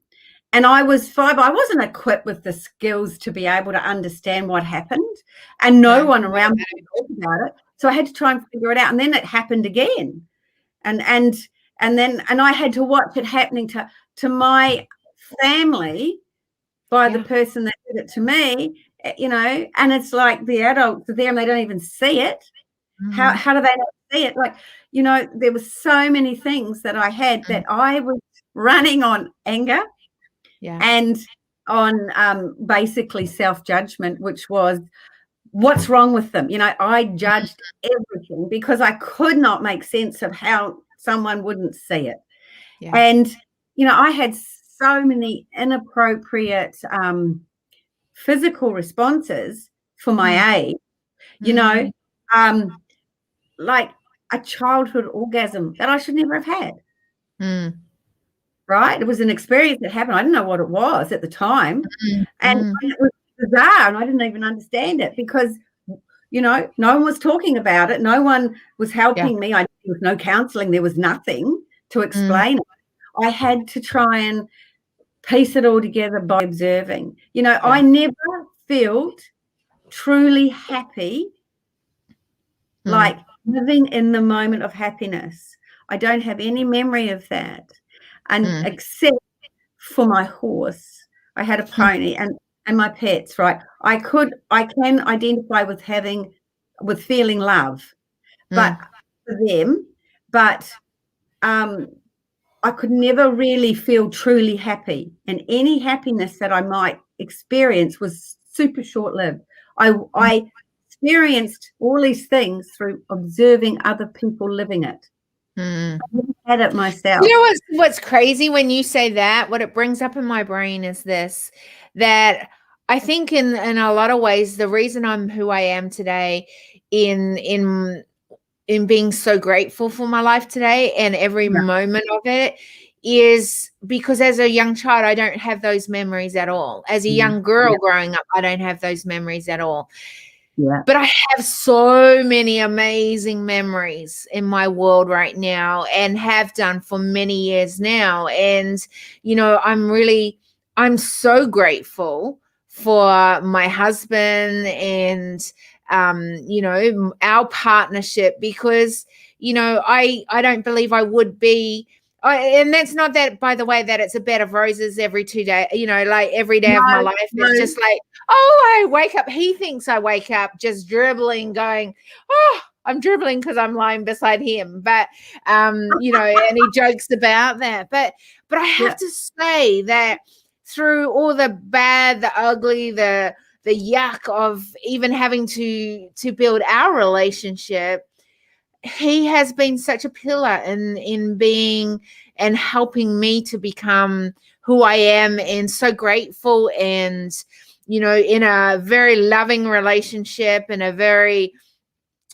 And I was 5. I wasn't equipped with the skills to be able to understand what happened, and no one around me talked about it. So I had to try and figure it out. And then it happened again, and I had to watch it happening to my family by the person that did it to me, you know. And it's like the adults are there and they don't even see it. How do they not see it? Like, you know, there were so many things that I had that I was running on anger and on basically self-judgment, which was, what's wrong with them? You know, I judged everything because I could not make sense of how someone wouldn't see it. Yeah. And, you know, I had so many inappropriate physical responses for my age, you know, like a childhood orgasm that I should never have had. Right? It was an experience that happened. I didn't know what it was at the time. And it was bizarre, and I didn't even understand it because, you know, no one was talking about it. No one was helping me. There was no counseling. There was nothing to explain it. I had to try and piece it all together by observing. You know, I never felt truly happy, like living in the moment of happiness. I don't have any memory of that. And except for my horse. I had a pony, and and my pets, right? I can identify with feeling love, but for them, but I could never really feel truly happy, and any happiness that I might experience was super short-lived. I experienced all these things through observing other people living it. I never had it myself. You know what's crazy when you say that? What it brings up in my brain is this, that I think in a lot of ways, the reason I'm who I am today in being so grateful for my life today and every moment of it is because as a young child, I don't have those memories at all. As a young girl growing up, I don't have those memories at all. Yeah. But I have so many amazing memories in my world right now and have done for many years now. And, you know, I'm so grateful for my husband and, you know, our partnership, because, you know, I don't believe I would be. And that's not that, by the way, that it's a bed of roses every 2 days, you know, like every day of my life. It's just like, oh, I wake up. He thinks I wake up just dribbling, going, oh, I'm dribbling because I'm lying beside him. But, you know, and he jokes about that. But I have to say that through all the bad, the ugly, the yuck of even having to build our relationship, he has been such a pillar in being and helping me to become who I am, and so grateful, and, you know, in a very loving relationship, and a very,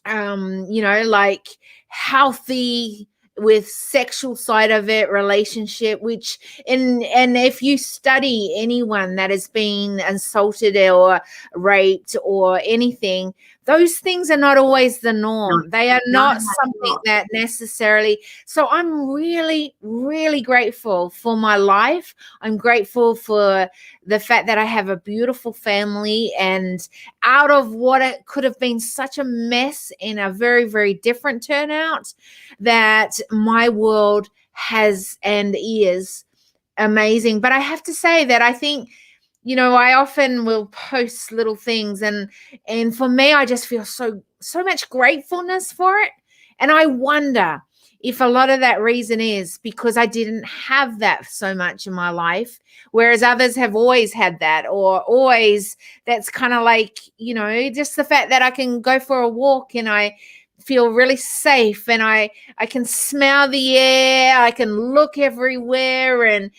you know, like healthy with sexual side of it relationship, which and if you study anyone that has been assaulted or raped or anything, those things are not always the norm. They are not something that necessarily. So I'm really, really grateful for my life. I'm grateful for the fact that I have a beautiful family, and out of what it could have been such a mess in a very, very different turnout, that my world has and is amazing. But I have to say that I think, you know, I often will post little things, and for me, I just feel so much gratefulness for it. And I wonder if a lot of that reason is because I didn't have that so much in my life, whereas others have always had that, or always, that's kind of like, you know, just the fact that I can go for a walk and I feel really safe, and I can smell the air, I can look everywhere, and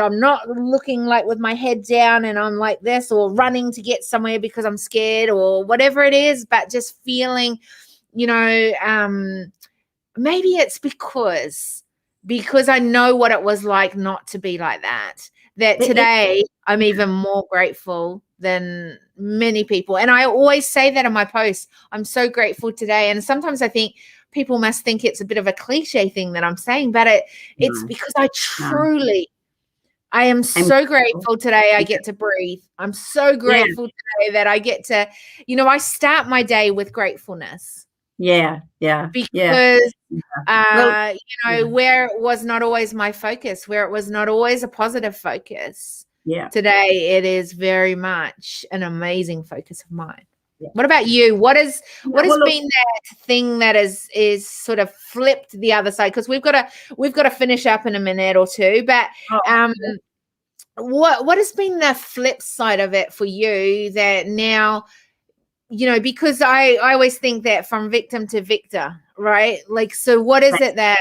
I'm not looking like with my head down and I'm like this, or running to get somewhere because I'm scared or whatever it is, but just feeling, you know, maybe it's because I know what it was like not to be like that today I'm even more grateful than many people. And I always say that in my posts. I'm so grateful today. And sometimes I think people must think it's a bit of a cliche thing that I'm saying, but it's because I truly, I am so grateful today I get to breathe. I'm so grateful today that I get to, you know, I start my day with gratefulness. Because you know, where it was not always my focus, where it was not always a positive focus, today it is very much an amazing focus of mine. What about you? What has been that thing that is sort of flipped the other side? Because we've got to finish up in a minute or two, but what has been the flip side of it for you, that now, you know, because I always think that from victim to victor, right? Like, so what is it that,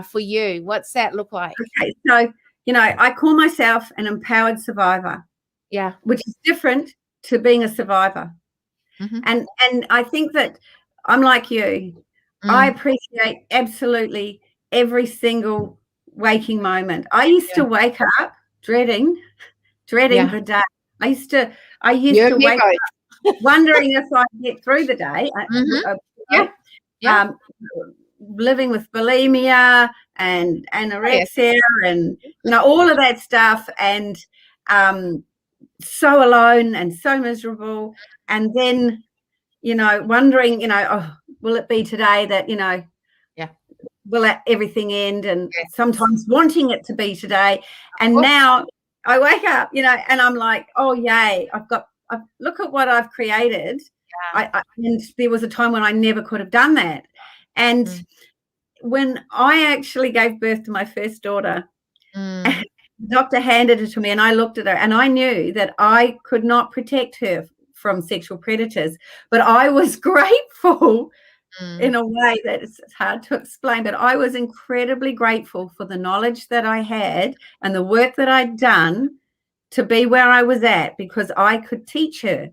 for you, what's that look like? Okay, so, you know, I call myself an empowered survivor. Yeah. Which is different to being a survivor. And I think that I'm like you. I appreciate absolutely every single waking moment. I used to wake up dreading the day. I used to wake up wondering if I'd get through the day. Living with bulimia and anorexia and, you know, all of that stuff, and so alone and so miserable. And then, you know, wondering, you know, oh, will it be today that, you know, will everything end? And sometimes wanting it to be today. And now I wake up, and I'm like, oh, yay, look at what I've created. And there was a time when I never could have done that. And when I actually gave birth to my first daughter, the doctor handed it to me and I looked at her and I knew that I could not protect her from sexual predators, but I was grateful in a way that it's hard to explain, but I was incredibly grateful for the knowledge that I had and the work that I'd done to be where I was at, because I could teach her.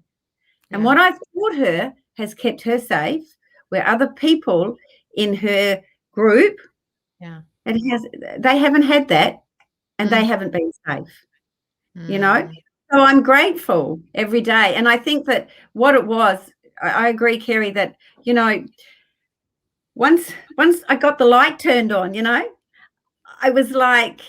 And what I've taught her has kept her safe, where other people in her group, they haven't had that and they haven't been safe, So I'm grateful every day. And I think that what it was, I agree, Kerry, that, once I got the light turned on, I was like,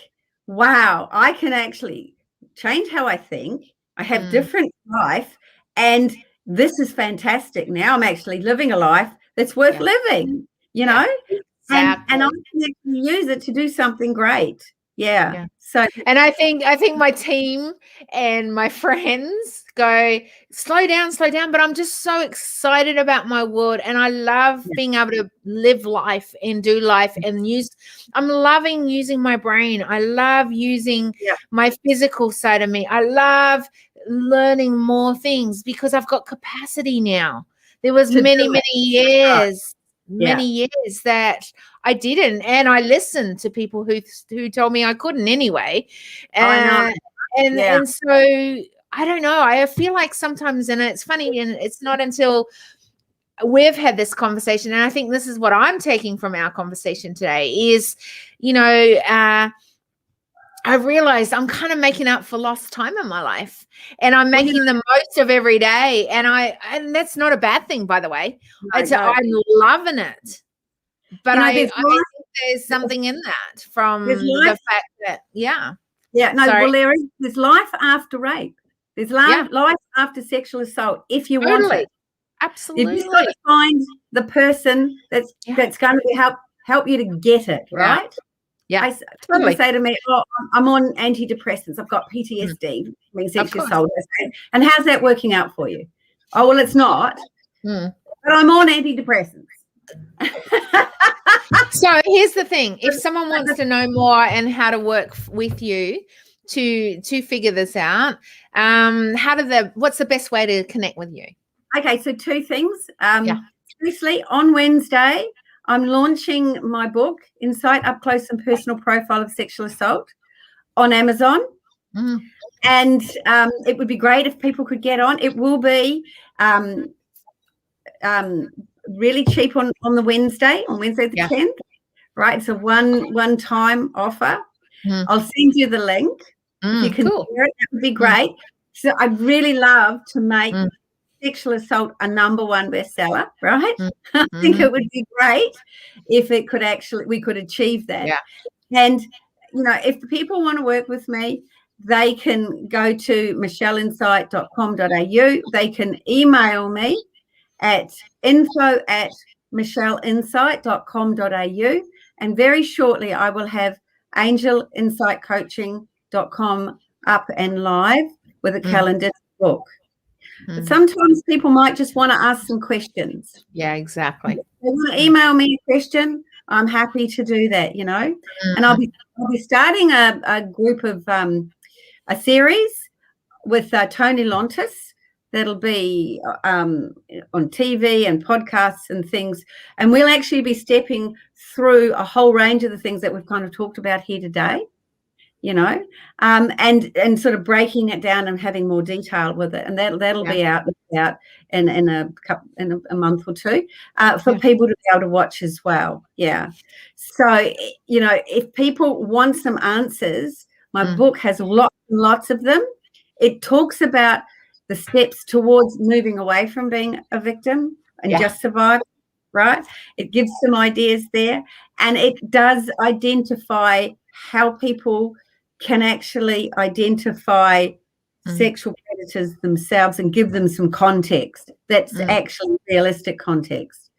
wow, I can actually change how I think. I have different life, and this is fantastic. Now I'm actually living a life that's worth living, Exactly. And I can actually use it to do something great. Yeah. So, and I think my team and my friends go, slow down, but I'm just so excited about my world, and I love being able to live life and do life and I'm loving using my brain. I love using my physical side of me. I love learning more things because I've got capacity now. There was many years that I didn't, and I listened to people who told me I couldn't anyway. And so I don't know. I feel like sometimes, and it's funny, and it's not until we've had this conversation, and I think this is what I'm taking from our conversation today is, I've realized I'm kind of making up for lost time in my life, and I'm making the most of every day. And that's not a bad thing, by the way. I'm loving it. But I think there's something in that from the fact that, there's life after rape. There's life after sexual assault if you want it. Absolutely. You've just got to find the person that's going to help you to get it, right? Yeah. People say to me, oh, I'm on antidepressants. I've got PTSD, being sexually assaulted. And how's that working out for you? Oh, well, it's not. But I'm on antidepressants. So here's the thing. If someone wants to know more and how to work with you to figure this out, what's the best way to connect with you? Okay, so two things. Firstly, on Wednesday, I'm launching my book, Insight, Up Close and Personal Profile of Sexual Assault, on Amazon. And it would be great if people could get on. It will be really cheap on the Wednesday, the 10th, right? It's a one-time offer. I'll send you the link. If you can share it, that would be great. So I'd really love to make sexual assault a #1 bestseller, right? I think it would be great if we could achieve that. And if the people want to work with me, they can go to michelleinsight.com.au. They can email me at info@michelleinsight.com.au, and very shortly I will have angelinsightcoaching.com up and live with a calendar book. But sometimes people might just want to ask some questions. Yeah, exactly. If they want to email me a question, I'm happy to do that, And I'll be starting a group of a series with Tony Lontis. That'll be on TV and podcasts and things. And we'll actually be stepping through a whole range of the things that we've kind of talked about here today, and sort of breaking it down and having more detail with it. And that'll be out in a month or two for people to be able to watch as well. Yeah. So, if people want some answers, my book has lots and lots of them. It talks about the steps towards moving away from being a victim and just surviving, right? It gives some ideas there, and it does identify how people can actually identify sexual predators themselves and give them some context that's actually realistic context.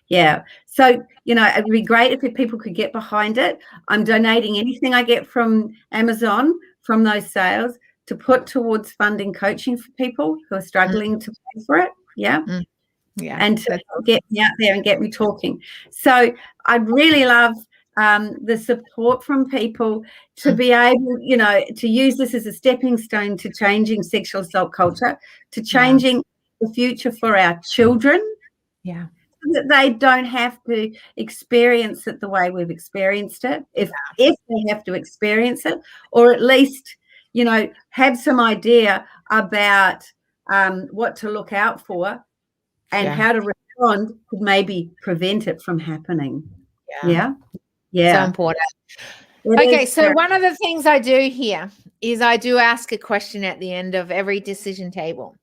Yeah. So, it would be great if people could get behind it. I'm donating anything I get from Amazon from those sales to put towards funding coaching for people who are struggling to pay for it. Yeah. Yeah. And to get me out there and get me talking. So I'd really love the support from people to be able, to use this as a stepping stone to changing sexual assault culture, to changing the future for our children. Yeah. So that they don't have to experience it the way we've experienced it, if they have to experience it, or at least, have some idea about what to look out for and how to respond could maybe prevent it from happening. Yeah. So important. Okay, so one of the things I do here is I do ask a question at the end of every decision table.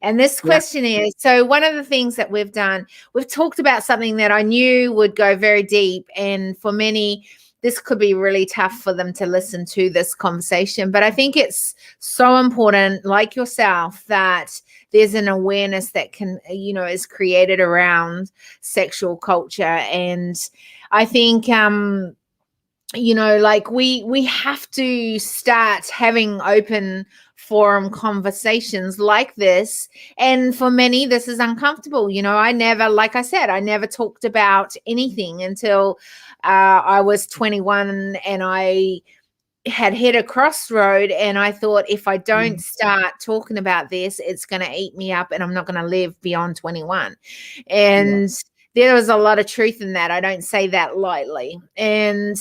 And this question is, so one of the things that we've done, we've talked about something that I knew would go very deep. And for many, this could be really tough for them to listen to this conversation. But I think it's so important, like yourself, that there's an awareness that can, is created around sexual culture. And I think, like we have to start having open forum conversations like this. And for many, this is uncomfortable. I never, like I said, I never talked about anything until I was 21 and I had hit a crossroad, and I thought, if I don't start talking about this, it's going to eat me up and I'm not going to live beyond 21. And there was a lot of truth in that. I don't say that lightly. And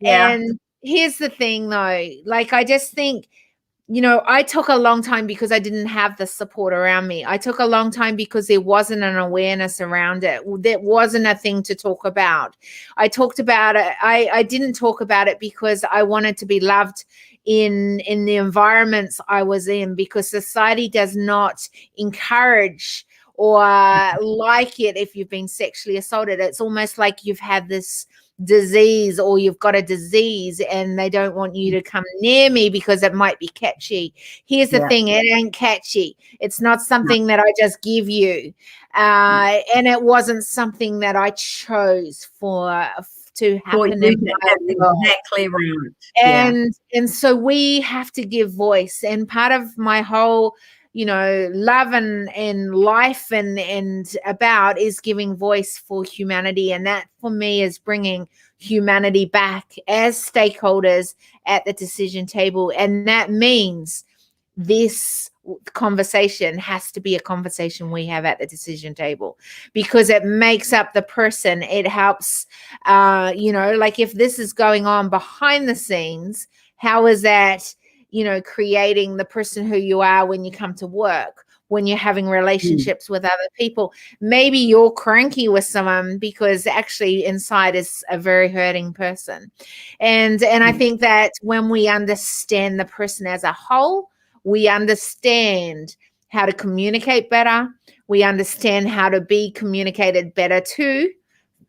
and here's the thing though, like I just think, I took a long time because I didn't have the support around me. I took a long time because there wasn't an awareness around it. There wasn't a thing to talk about. I talked about it. I didn't talk about it because I wanted to be loved in the environments I was in, because society does not encourage or like it if you've been sexually assaulted. It's almost like you've had this disease, or you've got a disease, and they don't want you to come near me because it might be catchy. Here's the thing, it ain't catchy. It's not something that I just give you, and it wasn't something that I chose to happen in my life. Exactly right. And so we have to give voice, and part of my whole love and life and about is giving voice for humanity. And that for me is bringing humanity back as stakeholders at the decision table. And that means this conversation has to be a conversation we have at the decision table, because it makes up the person. It helps, like if this is going on behind the scenes, how is that creating the person who you are when you come to work, when you're having relationships with other people? Maybe you're cranky with someone because actually inside is a very hurting person. And I think that when we understand the person as a whole, we understand how to communicate better. We understand how to be communicated better to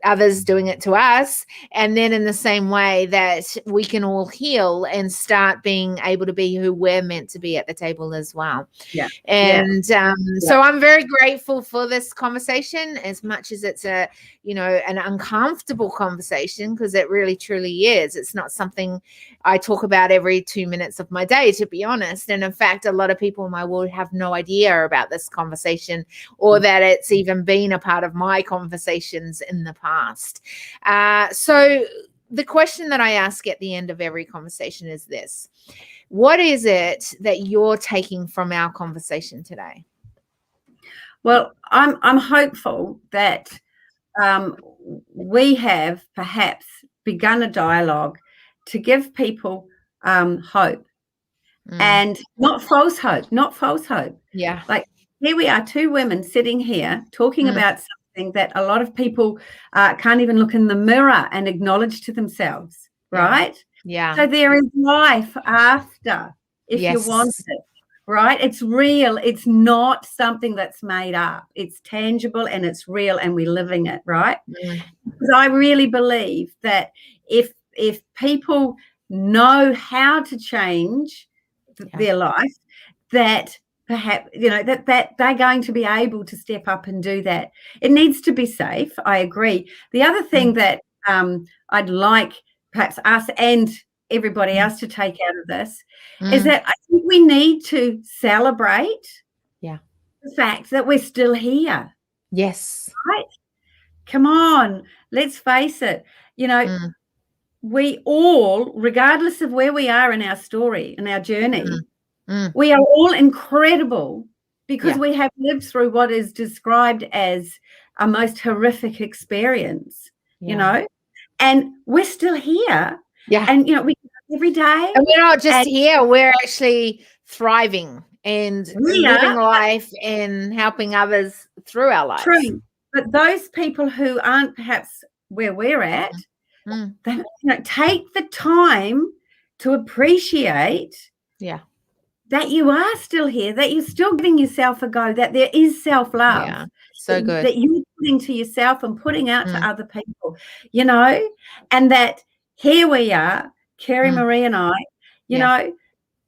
others doing it to us. And then in the same way that we can all heal and start being able to be who we're meant to be at the table as well. So I'm very grateful for this conversation, as much as it's an uncomfortable conversation, because it really truly is. It's not something I talk about every 2 minutes of my day, to be honest. And in fact, a lot of people in my world have no idea about this conversation, or that it's even been a part of my conversations in the past. So the question that I ask at the end of every conversation is this: what is it that you're taking from our conversation today? Well, I'm hopeful that we have perhaps begun a dialogue to give people hope, and not false hope. Yeah. Like, here we are, two women sitting here talking about something that a lot of people can't even look in the mirror and acknowledge to themselves, right? Yeah. So there is life after, if you want it, right? It's real. It's not something that's made up. It's tangible and it's real, and we're living it, right? Because I really believe that if people know how to change their life, that perhaps, that they're going to be able to step up and do that. It needs to be safe. I agree. The other thing that I'd like perhaps us and everybody else to take out of this is that I think we need to celebrate the fact that we're still here. Yes. Right? Come on, let's face it. You know, we all, regardless of where we are in our story, in our journey, we are all incredible because we have lived through what is described as a most horrific experience, you know, and we're still here. Yeah. And, you know, we every day. And we're not just here, we're actually thriving and living life and helping others through our lives. True. But those people who aren't perhaps where we're at, they, you know, take the time to appreciate that you are still here, that you're still giving yourself a go, that there is self-love. Yeah, so good. That you're putting to yourself and putting out to other people, you know, and that here we are, Kerry Marie and I, you know,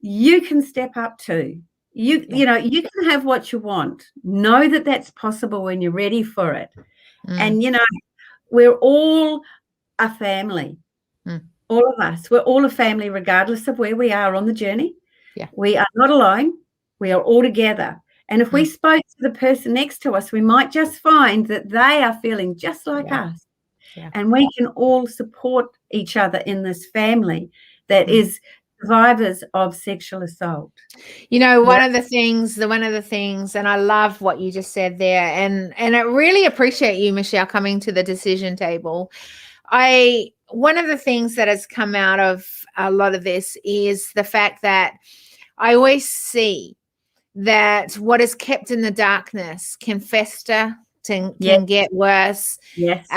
you can step up too. You know, you can have what you want. Know that that's possible when you're ready for it. And, you know, we're all a family. All of us. We're all a family regardless of where we are on the journey. Yeah. We are not alone. We are all together. And if we spoke to the person next to us, we might just find that they are feeling just like us. Yeah. And we can all support each other in this family that is survivors of sexual assault. You know, one of the things, and I love what you just said there, and I really appreciate you, Michelle, coming to the decision table. One of the things that has come out of a lot of this is the fact that I always see that what is kept in the darkness can fester, can get worse. Yes.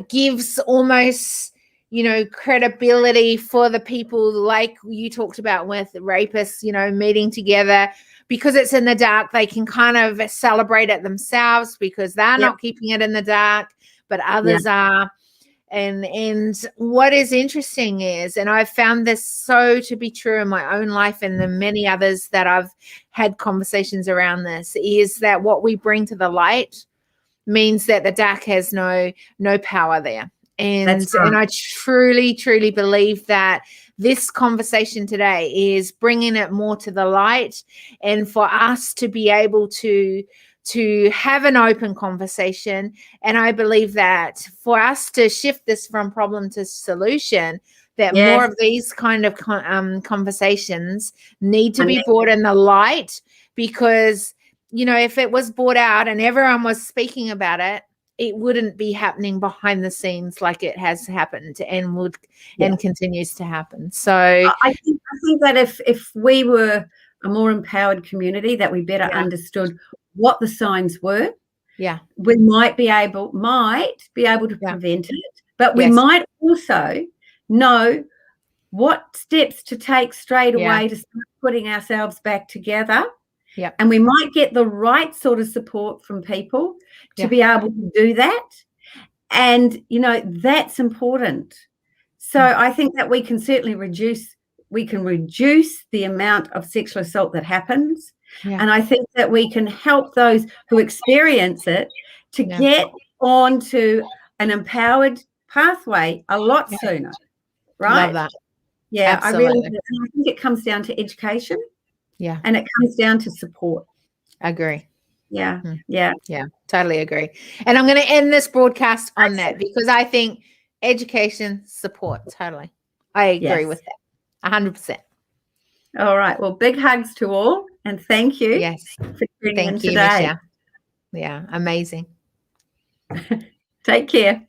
Gives almost, you know, credibility for the people like you talked about with rapists, you know, meeting together. Because it's in the dark, they can kind of celebrate it themselves because they're not keeping it in the dark, but others are. And what is interesting is, and I've found this so to be true in my own life and the many others that I've had conversations around this, is that what we bring to the light means that the dark has no power there. And I truly, truly believe that this conversation today is bringing it more to the light, and for us to be able to have an open conversation. And I believe that for us to shift this from problem to solution, that more of these kind of conversations need to be brought in the light, because, you know, if it was brought out and everyone was speaking about it, it wouldn't be happening behind the scenes like it has happened and would and continues to happen. So I think that if we were a more empowered community, that we better understood what the signs were, we might be able to prevent it, but we might also know what steps to take straight away to start putting ourselves back together. And we might get the right sort of support from people to be able to do that. And, you know, that's important. So I think that we can certainly reduce the amount of sexual assault that happens. And I think that we can help those who experience it to get onto an empowered pathway a lot sooner. Right? Love that. Yeah, absolutely. I think it comes down to education. Yeah. And it comes down to support. I agree. Yeah. Totally agree. And I'm going to end this broadcast on that, because I think education, support, totally. I agree with that 100%. All right. Well, big hugs to all, and thank you. For tuning in today. Michelle. Yeah, amazing. Take care.